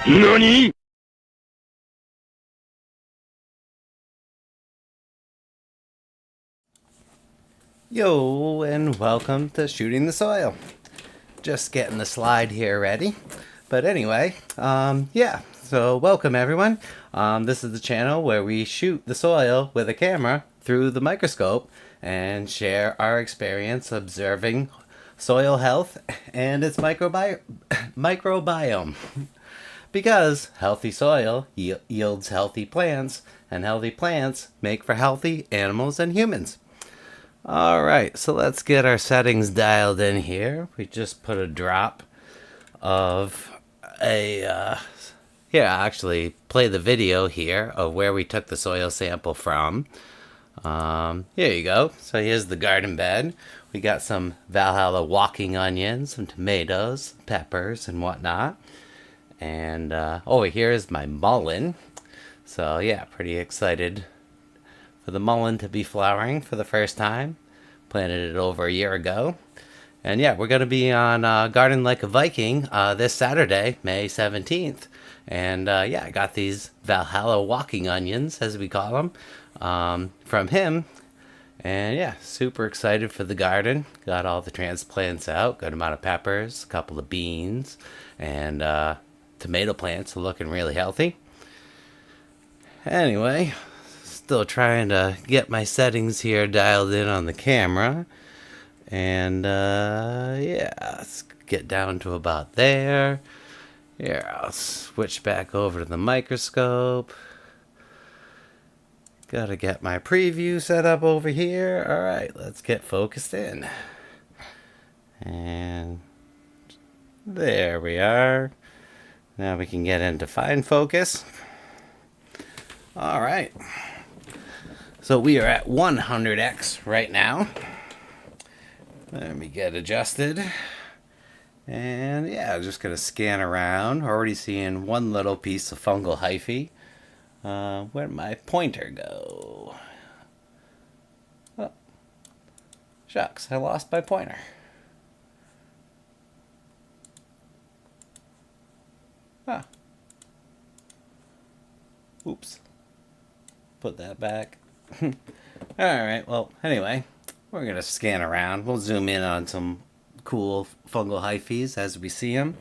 NANI?! Yo, and welcome to Shooting the Soil. Just getting the slide here ready. But anyway, yeah, so welcome everyone. This is the channel where we shoot the soil with a camera through the microscope and share our experience observing soil health and its microbiome. Because healthy soil yields healthy plants, and healthy plants make for healthy animals and humans. Alright, so let's get our settings dialed in here. We just put a drop of here, I'll actually play the video here of where we took the soil sample from. Here you go. So here's the garden bed. We got some Valhalla walking onions, some tomatoes, peppers, and whatnot. And over here is my mullein. So yeah, pretty excited for the mullein to be flowering for the first time. Planted it over a year ago. And yeah, we're going to be on Garden Like a Viking this Saturday, May 17th. And yeah, I got these Valhalla walking onions, as we call them, from him. And yeah, super excited for the garden. Got all the transplants out, good amount of peppers, a couple of beans, and tomato plants are looking really healthy. Anyway, still trying to get my settings here dialed in on the camera. And yeah, let's get down to about there. Here, I'll switch back over to the microscope. Gotta get my preview set up over here. Alright, let's get focused in. And there we are. Now we can get into fine focus. Alright. So we are at 100x right now. Let me get adjusted. And yeah, just going to scan around. Already seeing one little piece of fungal hyphae. Where'd my pointer go? Oh, shucks, I lost my pointer. Huh. Oops. Put that back. Alright, well, anyway, we're going to scan around. We'll zoom in on some cool fungal hyphae as we see them.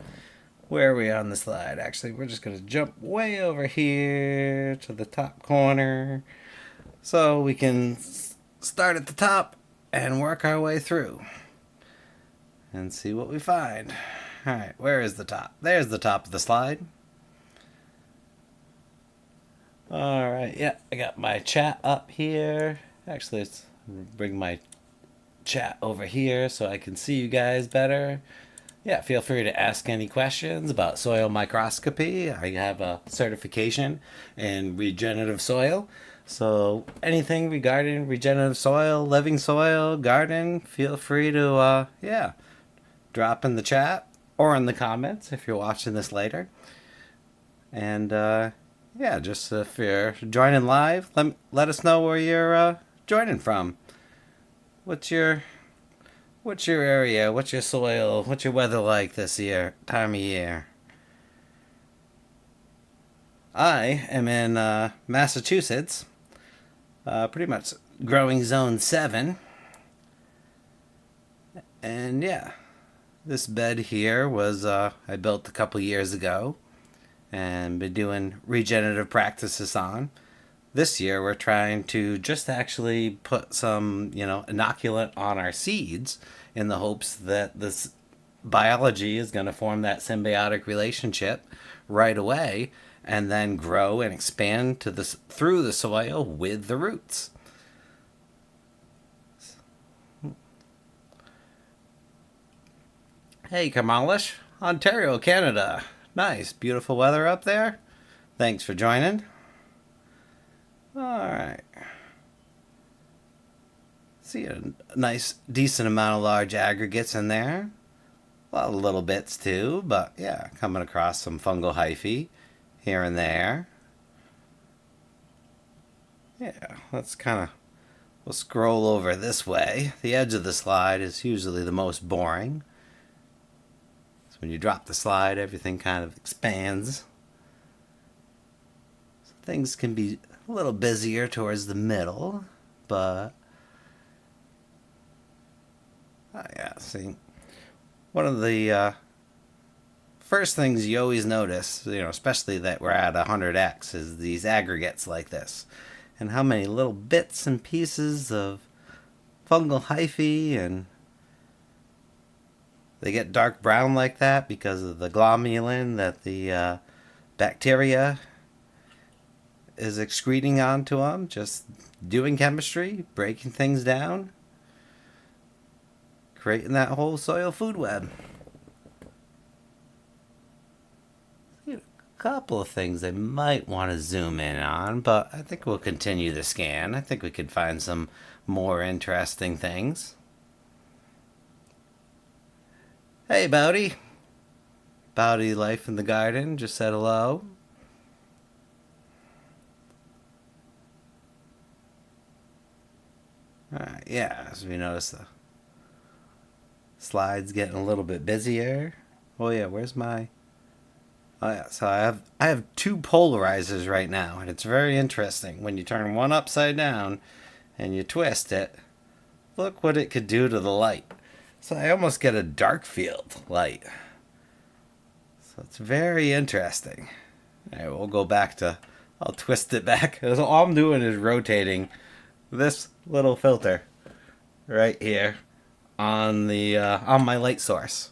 Where are we on the slide? Actually, we're just going to jump way over here to the top corner. So we can start at the top and work our way through. And see what we find. Alright, where is the top? There's the top of the slide. Alright, yeah, I got my chat up here. Actually, let's bring my chat over here so I can see you guys better. Yeah, feel free to ask any questions about soil microscopy. I have a certification in regenerative soil. So anything regarding regenerative soil, living soil, garden, feel free to, yeah, drop in the chat or in the comments if you're watching this later. And, yeah, just if you're joining live, let us know where you're joining from. What's your area? What's your soil? What's your weather like this time of year? I am in Massachusetts, pretty much growing zone 7. And yeah, this bed here was I built a couple years ago and been doing regenerative practices on. This year we're trying to just actually put some, inoculant on our seeds in the hopes that this biology is going to form that symbiotic relationship right away and then grow and expand through the soil with the roots. Hey Kamalish, Ontario, Canada. Nice, beautiful weather up there. Thanks for joining. Alright. See a nice, decent amount of large aggregates in there. A lot of little bits too, but yeah, coming across some fungal hyphae here and there. Yeah, we'll scroll over this way. The edge of the slide is usually the most boring. So when you drop the slide, everything kind of expands things can be a little busier towards the middle, but yeah, see, one of the first things you always notice, especially that we're at 100x, is these aggregates like this, and how many little bits and pieces of fungal hyphae, and they get dark brown like that because of the glomalin that the bacteria is excreting onto them, just doing chemistry, breaking things down, creating that whole soil food web. A couple of things I might want to zoom in on, but I think we'll continue the scan. I think we could find some more interesting things. Hey, Bowdy. Bowdy Life in the Garden just said hello. Alright, yeah, as we notice the slides getting a little bit busier. Oh yeah, where's my... Oh yeah, so I have two polarizers right now, and it's very interesting. When you turn one upside down and you twist it, look what it could do to the light. So I almost get a dark field light. So it's very interesting. Alright, we'll go back to... I'll twist it back. All I'm doing is rotating this little filter right here on the on my light source,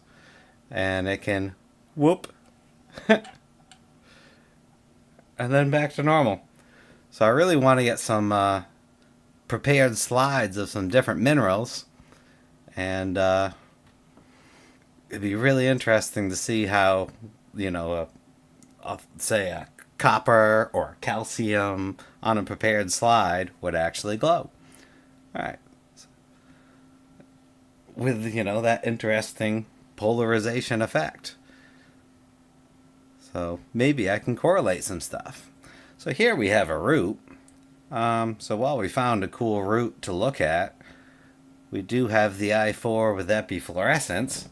and it can whoop and then back to normal. So I really want to get some prepared slides of some different minerals, and it'd be really interesting to see how, I'll say a copper or calcium on a prepared slide would actually glow. Alright. With, that interesting polarization effect. So maybe I can correlate some stuff. So here we have a root. So while we found a cool root to look at, we do have the i4 with epi-florescence.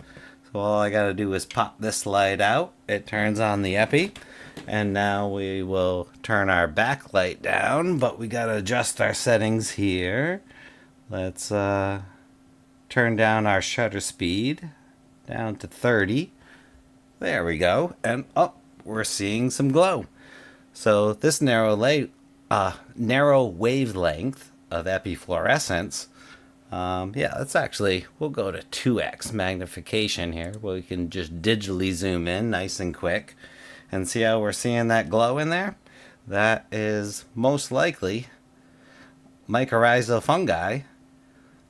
So all I gotta do is pop this light out. It turns on the epi. And now we will turn our backlight down, but we gotta adjust our settings here. Let's turn down our shutter speed down to 30. There we go. And we're seeing some glow. So this narrow wavelength of epi-florescence, that's actually, we'll go to 2x magnification here, where we can just digitally zoom in nice and quick and see how we're seeing that glow in there. That is most likely mycorrhizal fungi,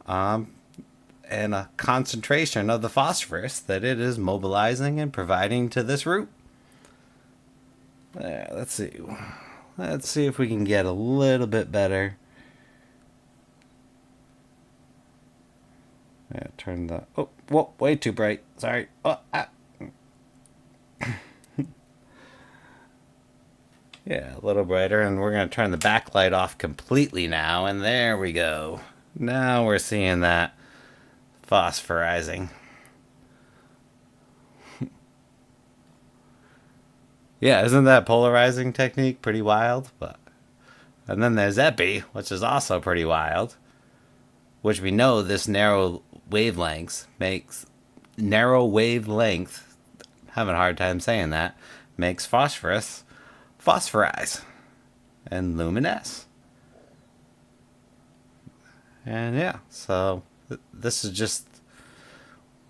and a concentration of the phosphorus that it is mobilizing and providing to this root. There, let's see. Let's see if we can get a little bit better. Yeah, turn the... Oh, whoa, way too bright. Sorry. Yeah, a little brighter, and we're going to turn the backlight off completely now, and there we go. Now we're seeing that phosphorizing. Yeah, isn't that polarizing technique pretty wild? And then there's epi, which is also pretty wild, which we know this narrow wavelength, having a hard time saying that, makes phosphorus phosphorize and luminesce. And yeah, so this is just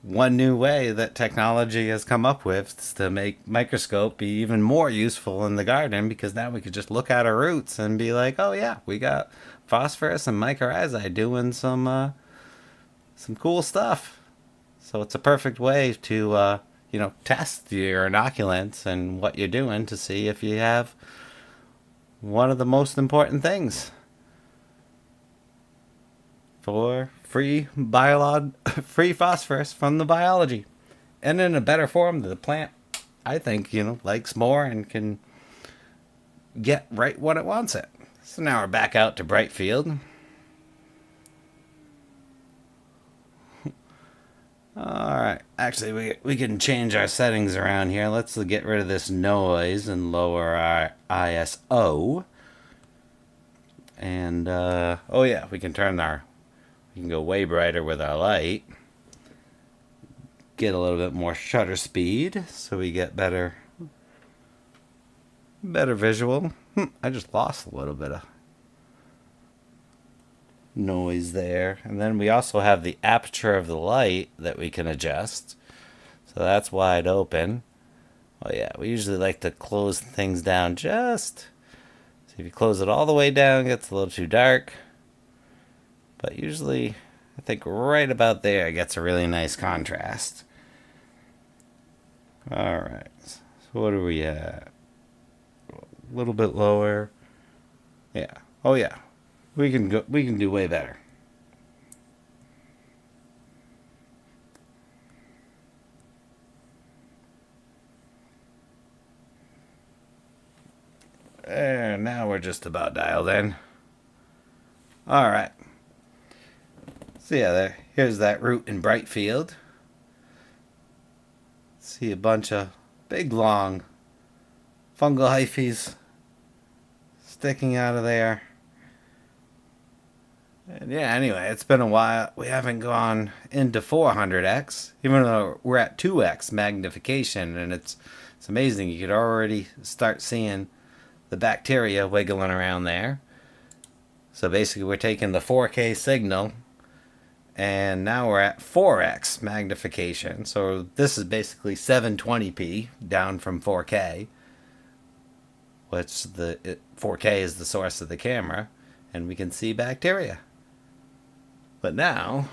one new way that technology has come up with to make Microscope be even more useful in the garden, because now we could just look at our roots and be like, oh yeah, we got phosphorus and mycorrhizae doing some cool stuff. So it's a perfect way to test your inoculants and what you're doing to see if you have one of the most important things for free phosphorus from the biology, and in a better form that the plant, I think, likes more and can get right when it wants it. So now we're back out to bright field. Alright, actually we can change our settings around here. Let's get rid of this noise and lower our ISO. And oh yeah, we can go way brighter with our light. Get a little bit more shutter speed so we get better visual. I just lost a little bit of noise there. And then we also have the aperture of the light that we can adjust. So that's wide open. Oh yeah, we usually like to close things down just. So if you close it all the way down, it gets a little too dark. But usually, I think right about there it gets a really nice contrast. Alright, so what are we at? A little bit lower. Yeah. Oh yeah. We can do way better. And now we're just about dialed in. Alright. So yeah, here's that root in bright field. See a bunch of big long fungal hyphae sticking out of there. And yeah, anyway, it's been a while. We haven't gone into 400x, even though we're at 2x magnification, and it's amazing. You could already start seeing the bacteria wiggling around there. So basically, we're taking the 4K signal, and now we're at 4x magnification. So this is basically 720p down from 4K, which 4K is the source of the camera, and we can see bacteria. But now,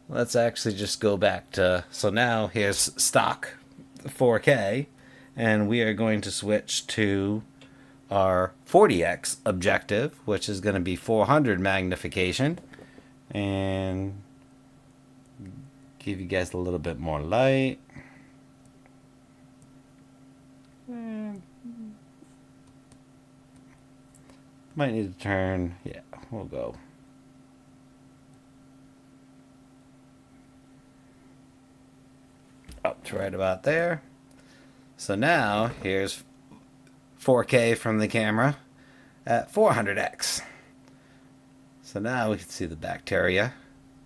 let's actually just go back to, so now here's stock 4K, and we are going to switch to our 40x objective, which is going to be 400 magnification, and give you guys a little bit more light. And might need to turn, yeah, we'll go. Up to right about there. So now here's 4K from the camera at 400x. So now we can see the bacteria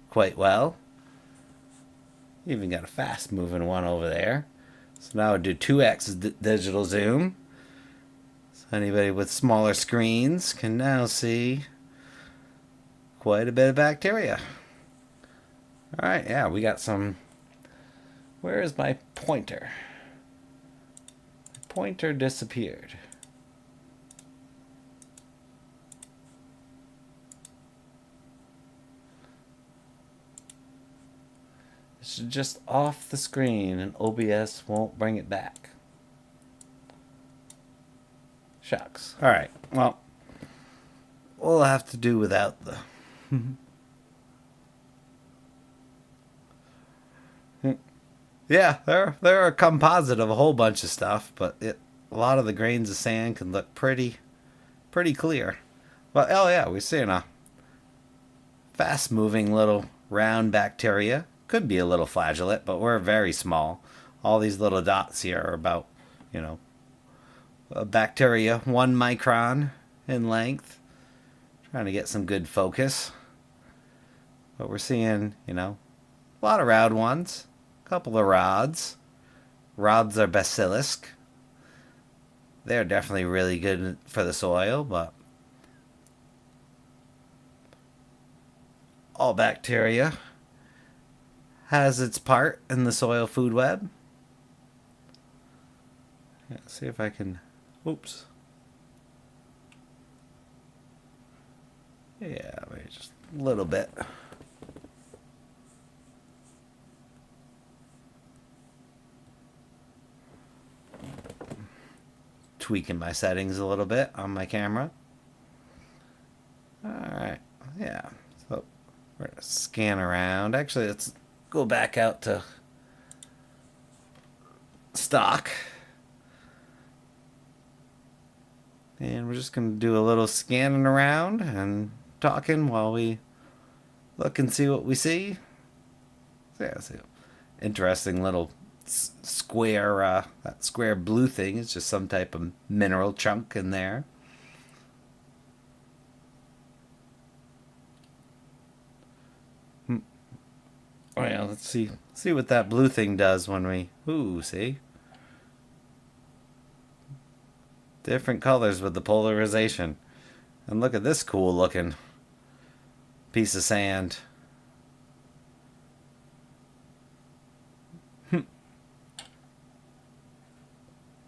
quite well. Even got a fast moving one over there. So now we'll do 2x digital zoom. So anybody with smaller screens can now see quite a bit of bacteria. Alright, yeah, we got some. Where is my pointer? My pointer disappeared. It's just off the screen and OBS won't bring it back. Shucks. Alright, well, we'll have to do without the... Yeah, they're a composite of a whole bunch of stuff, but a lot of the grains of sand can look pretty clear. Well, oh yeah, we're seeing a fast-moving little round bacteria. Could be a little flagellate, but we're very small. All these little dots here are about, a bacteria 1 micron in length. Trying to get some good focus. But we're seeing, a lot of round ones. Couple of rods. Rods are basilisk. They're definitely really good for the soil, but all bacteria has its part in the soil food web. Let's see if I can... Oops. Yeah, maybe just a little bit. Tweaking my settings a little bit on my camera. Alright, yeah. So we're going to scan around. Actually, let's go back out to stock. And we're just going to do a little scanning around and talking while we look and see what we see. So yeah, see. Interesting little square, that square blue thing is just some type of mineral chunk in there. Oh yeah, let's see what that blue thing does when we... Ooh, see? Different colors with the polarization. And look at this cool looking piece of sand.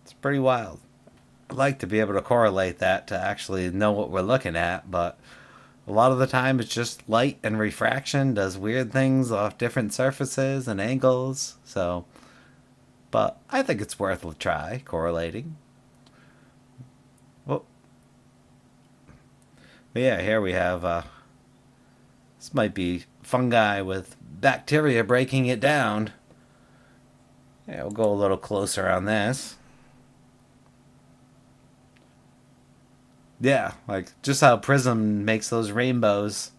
It's pretty wild. I'd like to be able to correlate that to actually know what we're looking at, but a lot of the time it's just light and refraction does weird things off different surfaces and angles. So, but I think it's worth a try correlating. Oh, but yeah, here we have this might be fungi with bacteria breaking it down. Yeah, we'll go a little closer on this. Yeah, like just how Prism makes those rainbows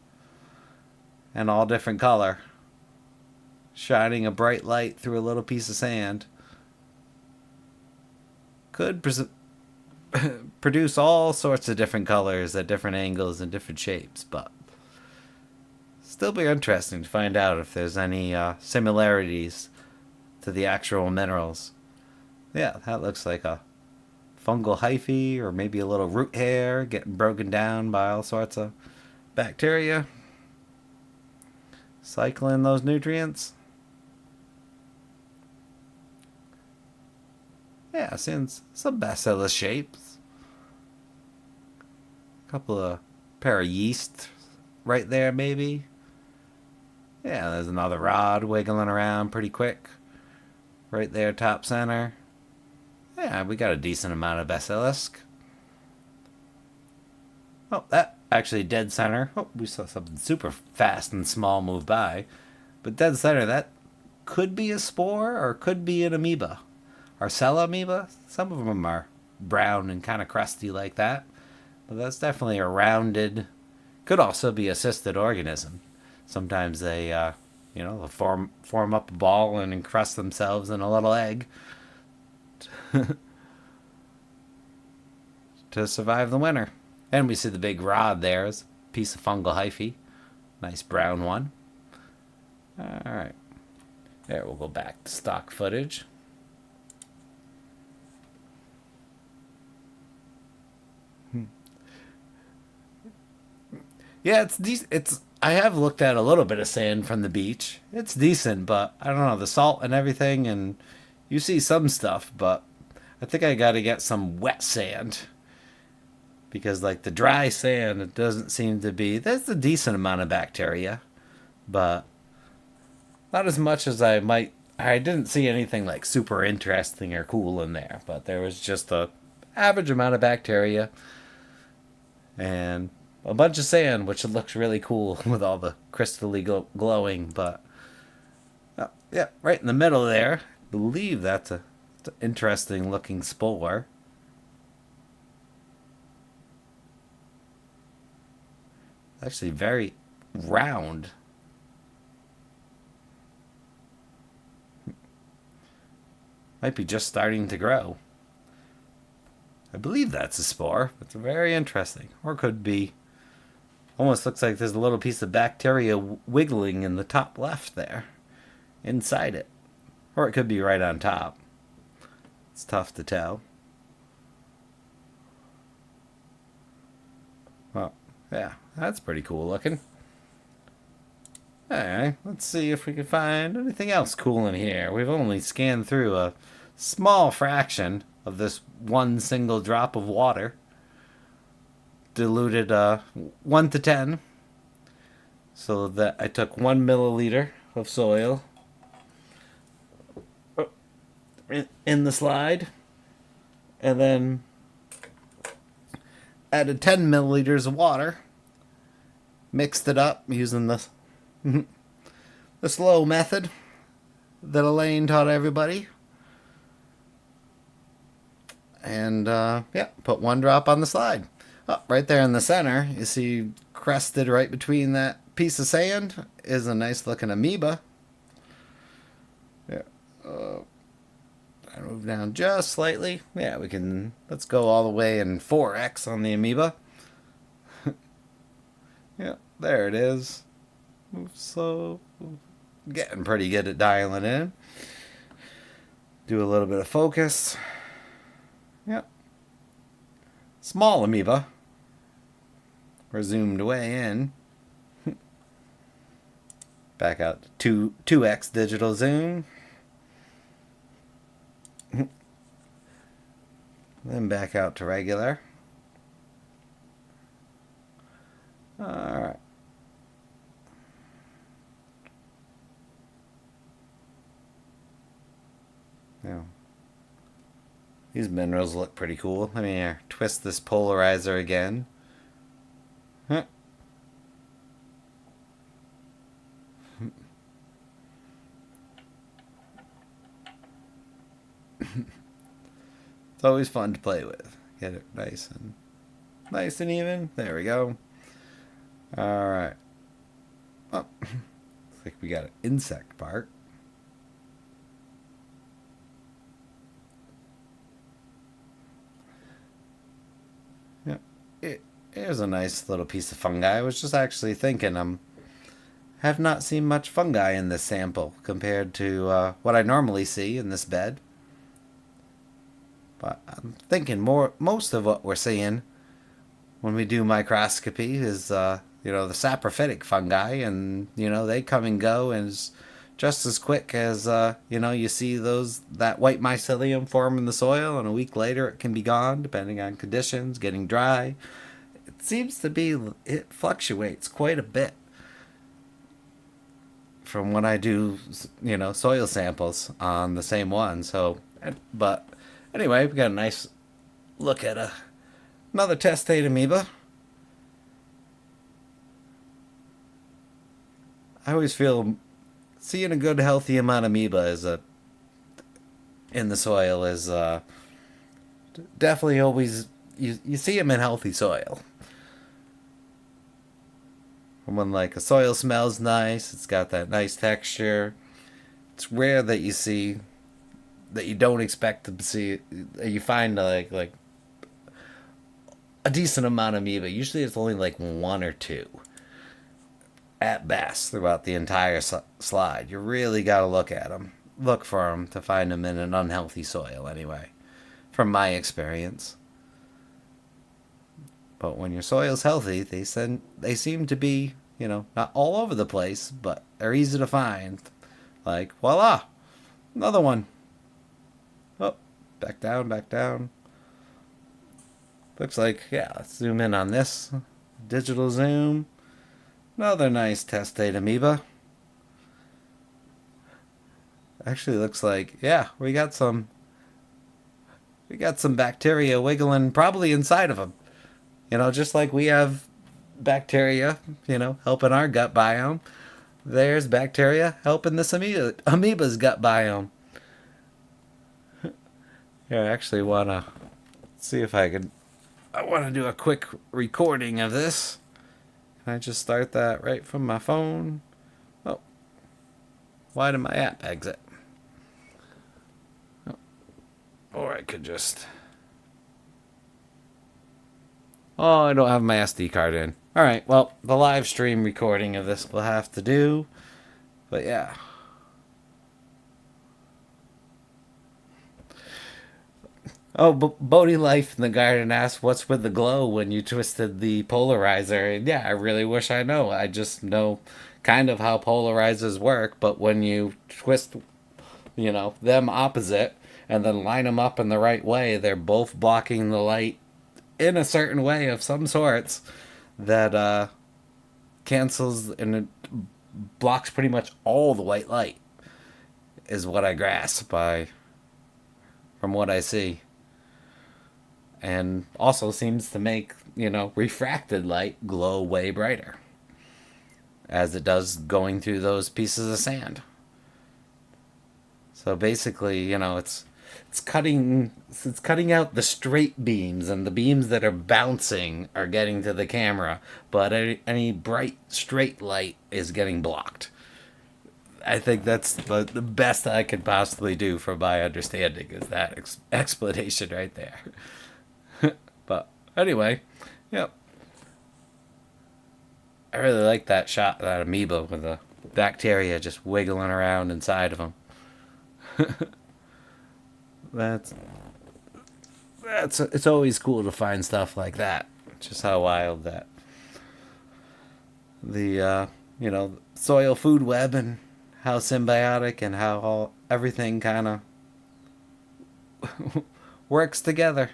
and all different color, shining a bright light through a little piece of sand. Could produce all sorts of different colors at different angles and different shapes, but still be interesting to find out if there's any similarities to the actual minerals. Yeah, that looks like a fungal hyphae or maybe a little root hair getting broken down by all sorts of bacteria cycling those nutrients. Yeah, seeing some bacillus shapes. A couple of pair of yeast right there maybe. Yeah, there's another rod wiggling around pretty quick right there top center. Yeah, we got a decent amount of basilisk. Oh, that actually dead center. Oh, we saw something super fast and small move by. But dead center, that could be a spore or could be an amoeba. Arcella amoeba, some of them are brown and kind of crusty like that. But that's definitely a rounded, could also be a cysted organism. Sometimes they, they'll form up a ball and encrust themselves in a little egg to survive the winter. And we see the big rod there is a piece of fungal hyphae. Nice brown one. Alright. There, we'll go back to stock footage. Yeah, it's decent. I have looked at a little bit of sand from the beach. It's decent, but I don't know, the salt and everything, and you see some stuff, but I think I got to get some wet sand. Because like the dry sand, it doesn't seem to be, there's a decent amount of bacteria, but not as much as I might. I didn't see anything like super interesting or cool in there, but there was just a average amount of bacteria and a bunch of sand, which looks really cool with all the crystally glowing. But yeah, right in the middle there, I believe that's an interesting looking spore. Actually very round. Might be just starting to grow. I believe that's a spore. It's very interesting. Or could be. Almost looks like there's a little piece of bacteria wiggling in the top left there. Inside it. Or it could be right on top. It's tough to tell. Well, yeah, that's pretty cool looking. Alright, let's see if we can find anything else cool in here. We've only scanned through a small fraction of this one single drop of water. Diluted 1 to 10. So that I took 1 milliliter of soil in the slide. And then added 10 milliliters of water. Mixed it up using this the slow method that Elaine taught everybody. And yeah, put 1 drop on the slide. Oh, right there in the center, you see crested right between that piece of sand is a nice looking amoeba. Yeah. I move down just slightly. Yeah, we can, let's go all the way in 4x on the amoeba. Yeah, there it is. Move slow. getting pretty good at dialing in. Do a little bit of focus. Yep. Small amoeba. We're zoomed way in. Back out to 2x digital zoom. Then back out to regular. Alright. Now, these minerals look pretty cool. Let me twist this polarizer again. Huh. It's always fun to play with. Get it nice and even. There we go. All right. Oh, looks like we got an insect part. Yeah, here's a nice little piece of fungi. I was just actually thinking have not seen much fungi in this sample compared to what I normally see in this bed. But I'm thinking most of what we're seeing when we do microscopy is, the saprophytic fungi, and, they come and go and is just as quick as, you see that white mycelium form in the soil, and a week later it can be gone, depending on conditions, getting dry. It seems to be, it fluctuates quite a bit from when I do, soil samples on the same one. So, but anyway, we got a nice look at another testate amoeba. I always feel seeing a good, healthy amount of amoeba in the soil is definitely always, you see them in healthy soil. When like a soil smells nice, it's got that nice texture. It's rare that you see that you don't expect to see. You find like a decent amount of amoeba. Usually it's only like one or two at best throughout the entire slide. You really got to look at them. Look for them to find them in an unhealthy soil anyway, from my experience. But when your soil's healthy, they seem to be, not all over the place, but they're easy to find. Like, voila, another one. Oh, back down, back down. Looks like, yeah, let's zoom in on this. Digital zoom. Another nice testate amoeba. Actually looks like, yeah, we got some bacteria wiggling probably inside of them. Just like we have bacteria, helping our gut biome. There's bacteria helping this amoeba's gut biome. Here, I actually want to see if I want to do a quick recording of this. Can I just start that right from my phone? Oh, why did my app exit? Oh. Or I could just... Oh, I don't have my SD card in. Alright, well, the live stream recording of this will have to do. But yeah. Oh, Bodie Life in the Garden asked, what's with the glow when you twisted the polarizer? And yeah, I really wish I know. I just know kind of how polarizers work, but when you twist, them opposite and then line them up in the right way, they're both blocking the light in a certain way of some sorts that cancels and it blocks pretty much all the white light, is what I grasp from what I see. And also seems to make, refracted light glow way brighter, as it does going through those pieces of sand. So basically, it's cutting out the straight beams, and the beams that are bouncing are getting to the camera, but any bright straight light is getting blocked. I think that's the best I could possibly do for my understanding, is that explanation right there. But anyway, yep. I really like that shot of that amoeba with a bacteria just wiggling around inside of them. that's it's always cool to find stuff like that. Just how wild that the soil food web, and how symbiotic, and how everything kind of works together,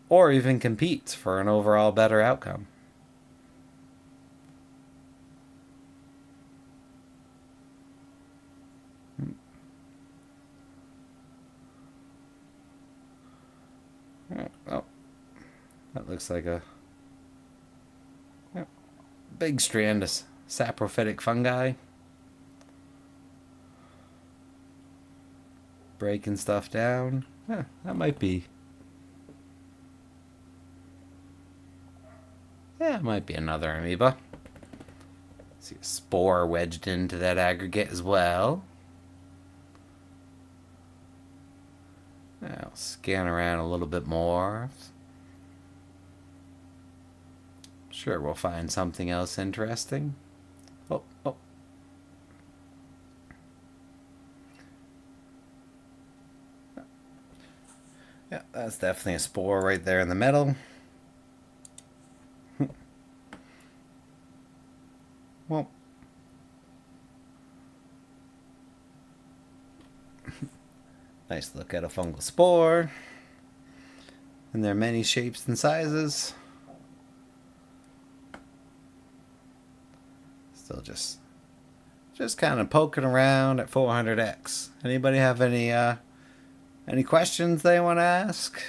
or even competes for an overall better outcome. Oh, that looks like a big strand of saprophytic fungi. Breaking stuff down. That might be. Yeah, it might be another amoeba. See a spore wedged into that aggregate as well. I'll scan around a little bit more. Sure, we'll find something else interesting. Oh. Yeah, that's definitely a spore right there in the middle. Well, nice look at a fungal spore. And there are many shapes and sizes. Still just kind of poking around at 400x. Anybody have any questions they want to ask?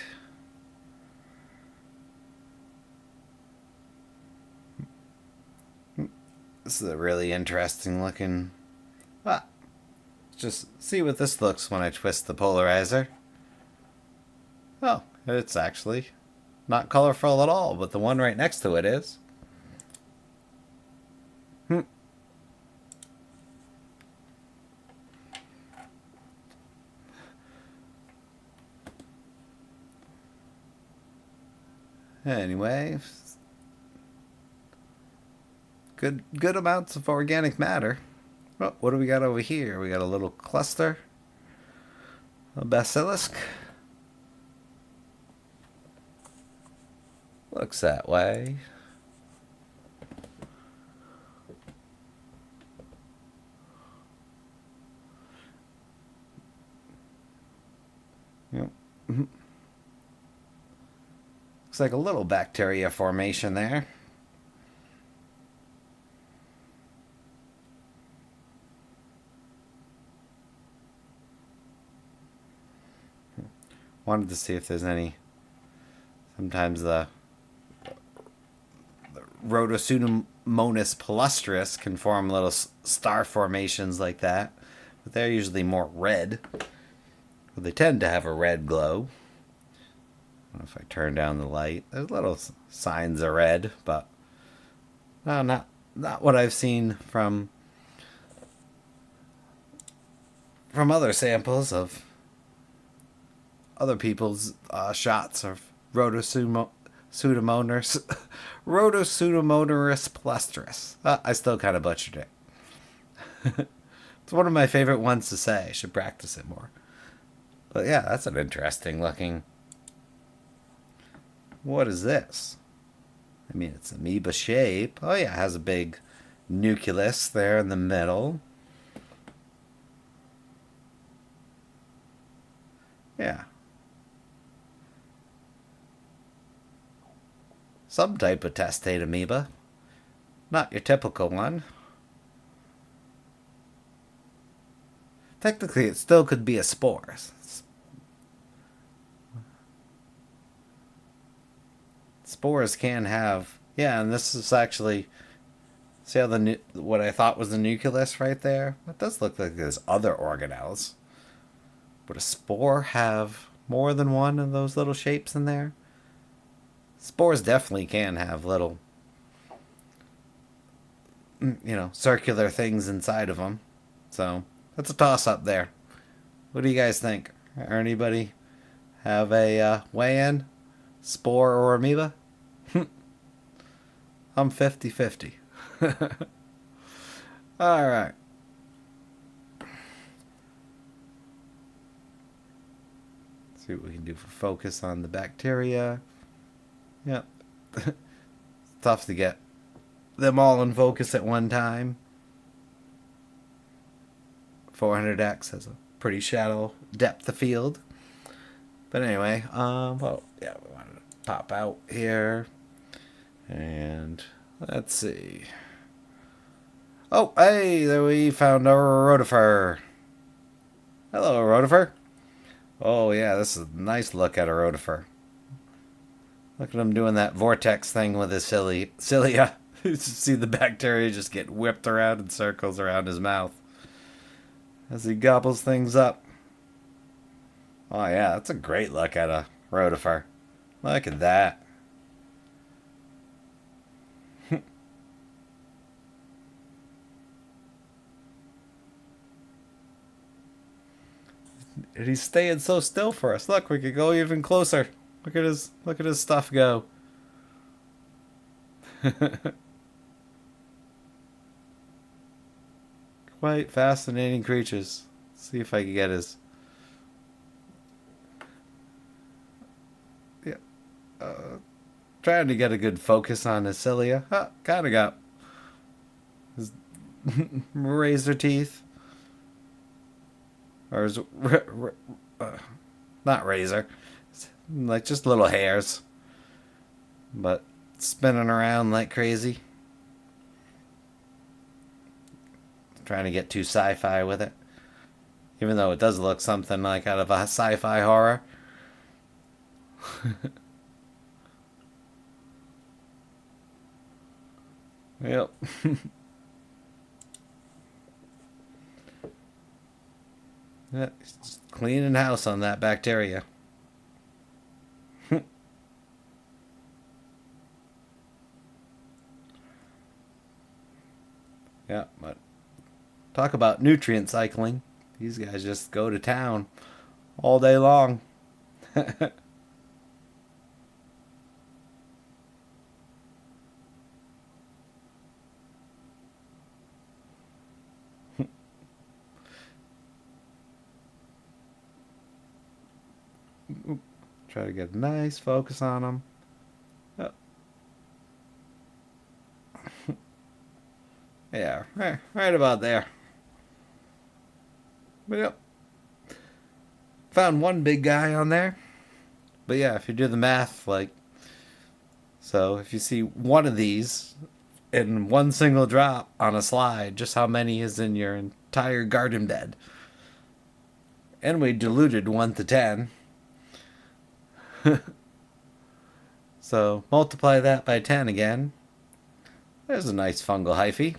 This is a really interesting looking. Just see what this looks when I twist the polarizer. Oh, it's actually not colorful at all, but the one right next to it is. Anyway, good amounts of organic matter. Oh, what do we got over here? We got a little cluster of basilisk. Looks that way. Yep. Looks like a little bacteria formation there. Wanted to see if there's any. Sometimes the Rhodopseudomonas palustris can form little star formations like that, but they're usually more red. But they tend to have a red glow. I don't know if I turn down the light. There's little signs of red, but no, not what I've seen from other samples of other people's shots of Rhodopseudomonas palustris. I still kind of butchered it. It's one of my favorite ones to say. I should practice it more. But yeah, that's an interesting looking. What is this? I mean, it's amoeba shape. Oh yeah, it has a big nucleus there in the middle. Yeah. Some type of testate amoeba. Not your typical one. Technically, it still could be a spore. Spores can have, yeah, and this is actually, see how what I thought was the nucleus right there? It does look like there's other organelles. Would a spore have more than one of those little shapes in there? Spores definitely can have little, circular things inside of them. So that's a toss-up there. What do you guys think? Or anybody have a weigh-in? Spore or amoeba? I'm 50-50. All right. See what we can do for focus on the bacteria. Yep. It's tough to get them all in focus at one time. 400x has a pretty shallow depth of field. But anyway, well, yeah, we wanted to pop out here. And let's see. Oh, hey, there we found our rotifer. Hello, rotifer. Oh, yeah, this is a nice look at a rotifer. Look at him doing that vortex thing with his cilia. You see the bacteria just get whipped around in circles around his mouth as he gobbles things up. Oh, yeah, that's a great look at a rotifer. Look at that. And he's staying so still for us. Look, we could go even closer. Look at his stuff go. Quite fascinating creatures. Let's see if I can get his. Yeah. Trying to get a good focus on his cilia. Kind of got his razor teeth. Or his. Not razor. Like just little hairs. But spinning around like crazy. Trying to get too sci-fi with it. Even though it does look something like out of a sci-fi horror. Yep. Yeah, just cleaning house on that bacteria. Yeah, but talk about nutrient cycling. These guys just go to town all day long. Try to get a nice focus on them. Oh. Yeah, right about there. But yep. Found one big guy on there. But yeah, if you do the math, like, so if you see one of these in one single drop on a slide, just how many is in your entire garden bed? And we diluted 1 to 10. So multiply that by 10 again. There's a nice fungal hyphae.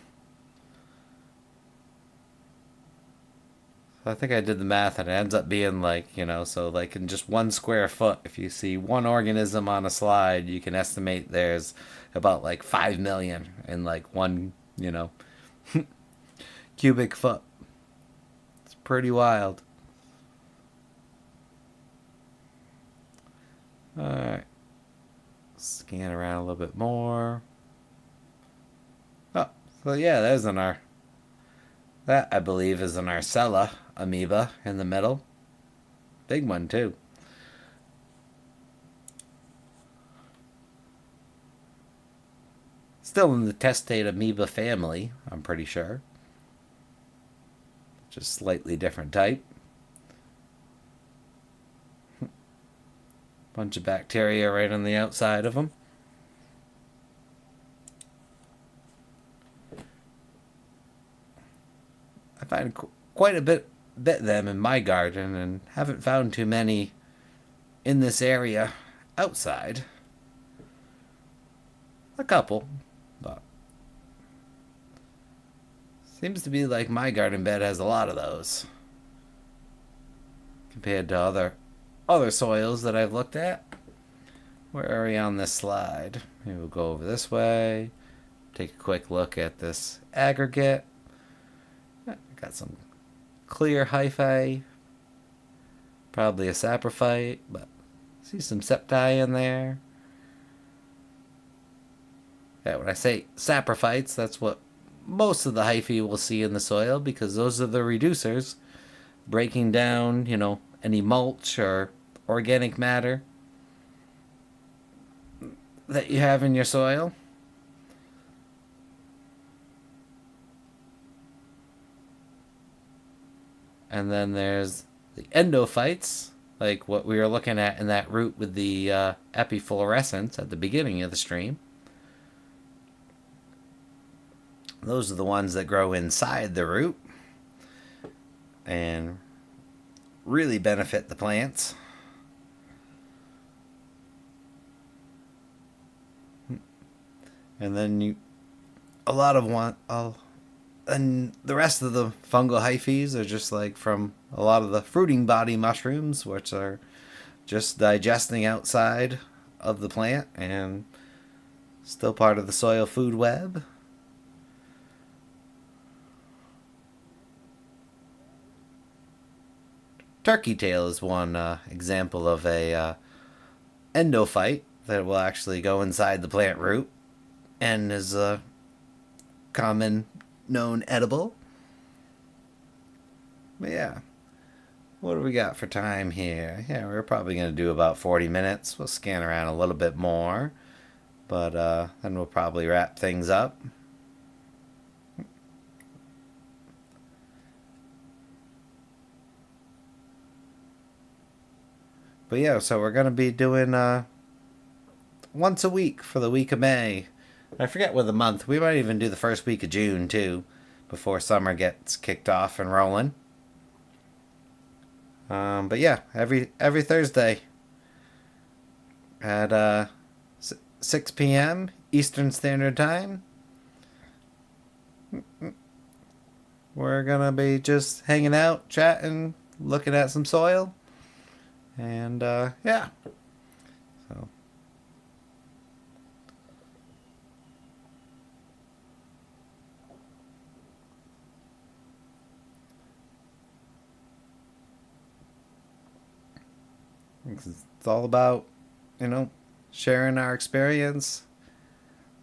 So I think I did the math and it ends up being like, so like in just 1 square foot, if you see one organism on a slide, you can estimate there's about like 5 million in like one, cubic foot. It's pretty wild. Alright. Scan around a little bit more. Oh, so yeah, there's that I believe is an Arcella amoeba in the middle. Big one too. Still in the testate amoeba family, I'm pretty sure. Just slightly different type. Bunch of bacteria right on the outside of them. I find quite a bit of them in my garden and haven't found too many in this area outside. A couple, but seems to be like my garden bed has a lot of those compared to other soils that I've looked at. Where are we on this slide? Maybe we'll go over this way. Take a quick look at this aggregate. Got some clear hyphae. Probably a saprophyte, but see some septi in there. Yeah, when I say saprophytes, that's what most of the hyphae will see in the soil, because those are the reducers breaking down, any mulch or organic matter that you have in your soil. And then there's the endophytes, like what we were looking at in that root with the epi-florescence at the beginning of the stream. Those are the ones that grow inside the root and really benefit the plants. And then and the rest of the fungal hyphae are just like from a lot of the fruiting body mushrooms, which are just digesting outside of the plant and still part of the soil food web. Turkey tail is one example of a endophyte that will actually go inside the plant root and is a common known edible. But yeah, what do we got for time here? Yeah, we're probably going to do about 40 minutes. We'll scan around a little bit more, but then we'll probably wrap things up. But yeah, so we're going to be doing once a week for the week of May. I forget what the month. We might even do the first week of June too, before summer gets kicked off and rolling. But yeah, every Thursday at 6 p.m. Eastern Standard Time, we're gonna be just hanging out, chatting, looking at some soil, and yeah. So. It's all about, sharing our experience,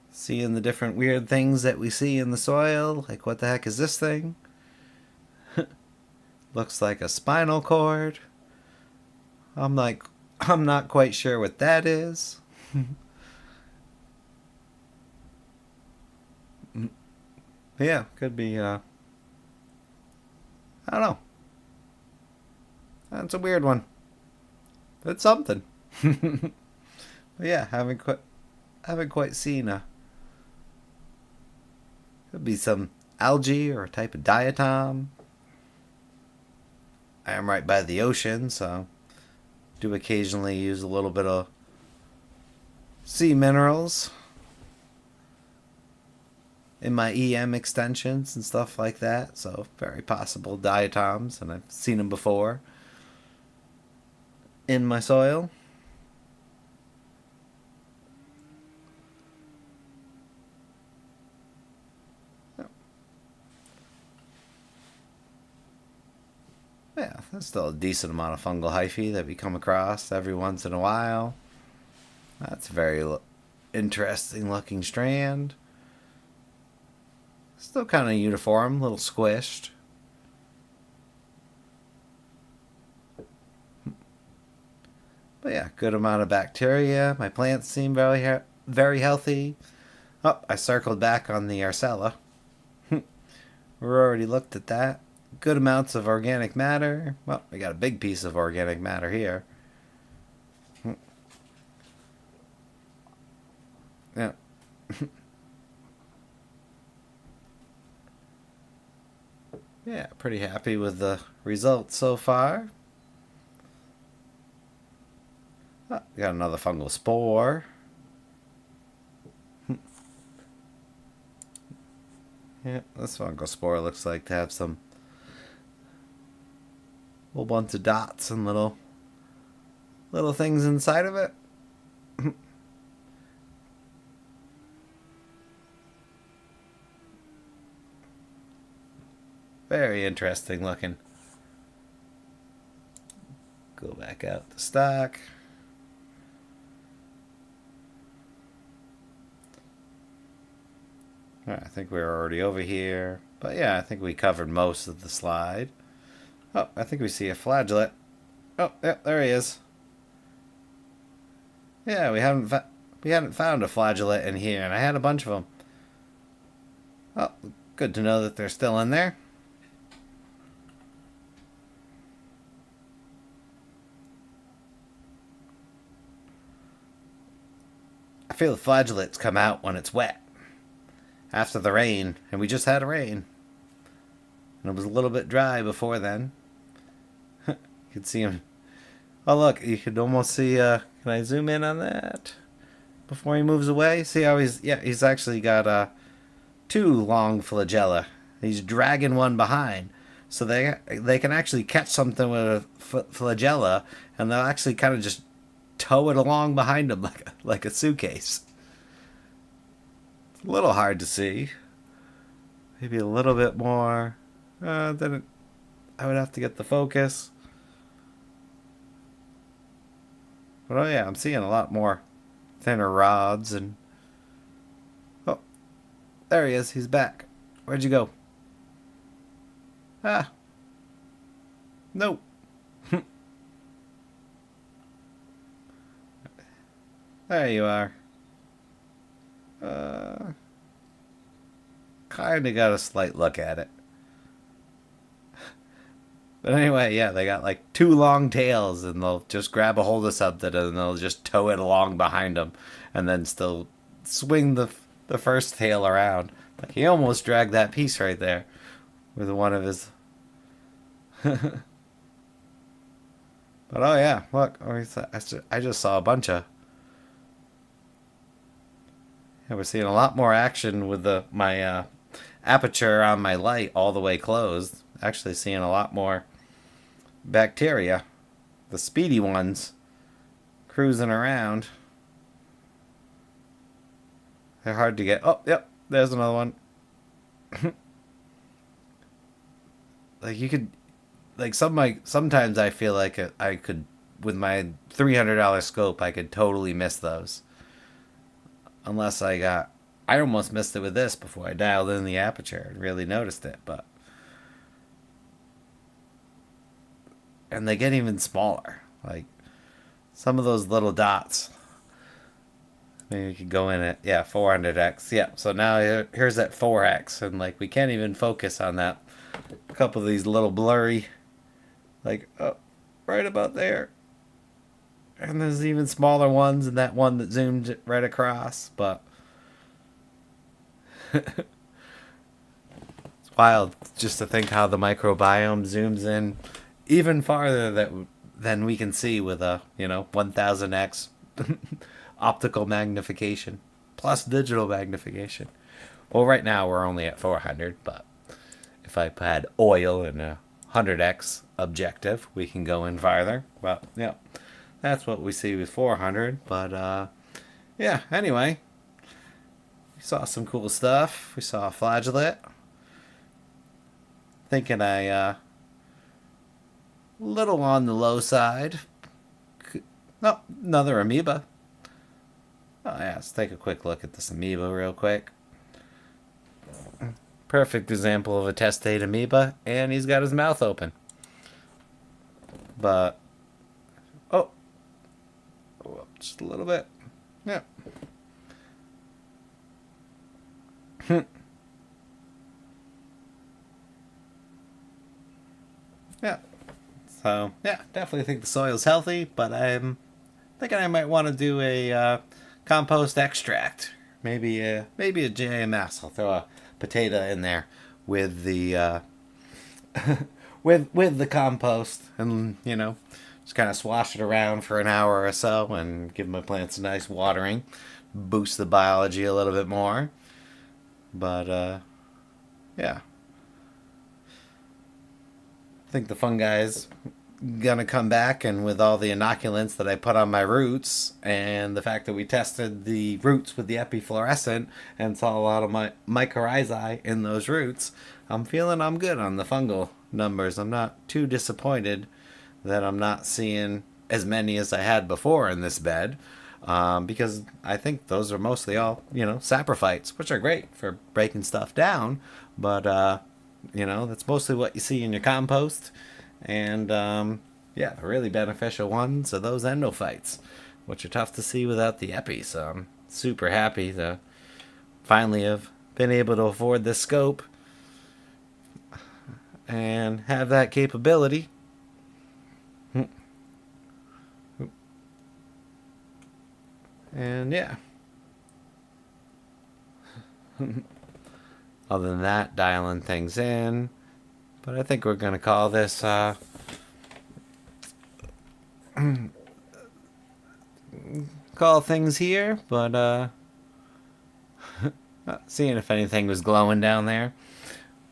seeing the different weird things that we see in the soil. Like, what the heck is this thing? Looks like a spinal cord. I'm not quite sure what that is. Yeah, could be, I don't know. That's a weird one. But it's something. But yeah, haven't quite seen could be some algae or a type of diatom. I am right by the ocean, so do occasionally use a little bit of sea minerals in my EM extensions and stuff like that. So very possible diatoms, and I've seen them before in my soil. Yeah, there's still a decent amount of fungal hyphae that we come across every once in a while. That's a very interesting looking strand. Still kind of uniform, a little squished. But yeah, good amount of bacteria. My plants seem very healthy. Oh, I circled back on the Arcella. We already looked at that. Good amounts of organic matter. Well, we got a big piece of organic matter here. Yeah. Yeah, pretty happy with the results so far. Oh, we got another fungal spore. Yeah, this fungal spore looks like to have some whole bunch of dots and little things inside of it. Very interesting looking. Go back out to stock. All right, I think we were already over here. But yeah, I think we covered most of the slide. Oh, I think we see a flagellate. Oh, yeah, there he is. Yeah, we hadn't found a flagellate in here, and I had a bunch of them. Oh, good to know that they're still in there. I feel the flagellates come out when it's wet. After the rain, and we just had a rain. And it was a little bit dry before then. You could see him. Oh, look, you could almost see, can I zoom in on that? Before he moves away? See how he's actually got, 2 long flagella. He's dragging one behind. So they can actually catch something with a flagella, and they'll actually kind of just tow it along behind them like a suitcase. It's a little hard to see. Maybe a little bit more. Then I would have to get the focus. But oh yeah, I'm seeing a lot more thinner rods and... Oh, there he is. He's back. Where'd you go? Ah. Nope. There you are. Kinda got a slight look at it. But anyway, yeah, they got like 2 long tails, and they'll just grab a hold of something and they'll just tow it along behind them, and then still swing the first tail around. Like he almost dragged that piece right there with one of his. But oh yeah, look, I just saw a bunch of. Yeah, we're seeing a lot more action with my aperture on my light all the way closed. Actually seeing a lot more bacteria, the speedy ones, cruising around. They're hard to get. Oh, yep, there's another one. Like you could, like sometimes I feel like I could, with my $300 scope, I could totally miss those. Unless I almost missed it with this before I dialed in the aperture and really noticed it, but. And they get even smaller. Like some of those little dots. Maybe you could go in at 400x. Yeah. So now here's that 4x, and like we can't even focus on that. A couple of these little blurry, like right about there. And there's even smaller ones, and that one that zoomed right across. But it's wild just to think how the microbiome zooms in even farther than we can see with a 1000x optical magnification plus digital magnification. Well, right now we're only at 400, but if I had oil and a 100x objective, we can go in farther. Well, yeah, that's what we see with 400. But yeah, anyway, we saw some cool stuff. We saw a flagellate. Thinking little on the low side. No, another amoeba. Oh yeah, let's take a quick look at this amoeba real quick. Perfect example of a testate amoeba, and he's got his mouth open. But just a little bit. Yeah. Yeah. So, yeah, definitely think the soil's healthy, but I'm thinking I might want to do a compost extract. Maybe a JMS. I'll throw a potato in there with the with the compost, and just kind of swash it around for an hour or so and give my plants a nice watering, boost the biology a little bit more. But yeah. I think the fungi's gonna come back, and with all the inoculants that I put on my roots, and the fact that we tested the roots with the epi-florescent and saw a lot of my mycorrhizae in those roots, I'm feeling I'm good on the fungal numbers. I'm not too disappointed that I'm not seeing as many as I had before in this bed. because I think those are mostly all, saprophytes, which are great for breaking stuff down, but that's mostly what you see in your compost. And yeah, the really beneficial ones are those endophytes, which are tough to see without the epi. So I'm super happy to finally have been able to afford this scope and have that capability. And yeah. Other than that, dialing things in. But I think we're going to call this call things here, but seeing if anything was glowing down there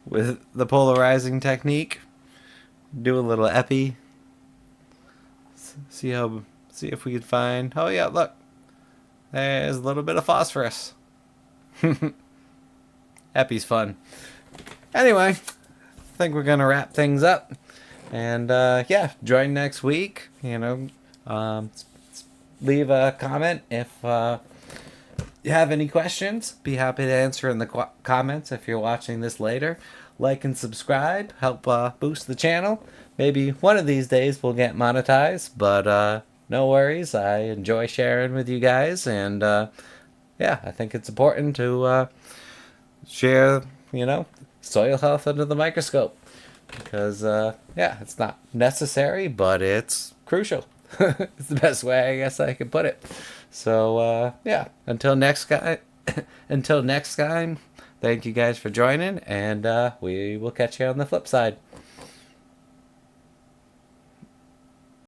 with the polarizing technique. Do a little epi. See if we could find. Oh yeah, look. There's a little bit of phosphorus. Epi's fun. Anyway, I think we're gonna wrap things up. And yeah, join next week. Leave a comment if you have any questions. Be happy to answer in the comments if you're watching this later. Like and subscribe. Help boost the channel. Maybe one of these days we'll get monetized, but no worries. I enjoy sharing with you guys, and yeah, I think it's important to share, soil health under the microscope, because yeah, it's not necessary, but it's crucial. It's the best way I guess I can put it. So yeah, until next time, thank you guys for joining, and we will catch you on the flip side.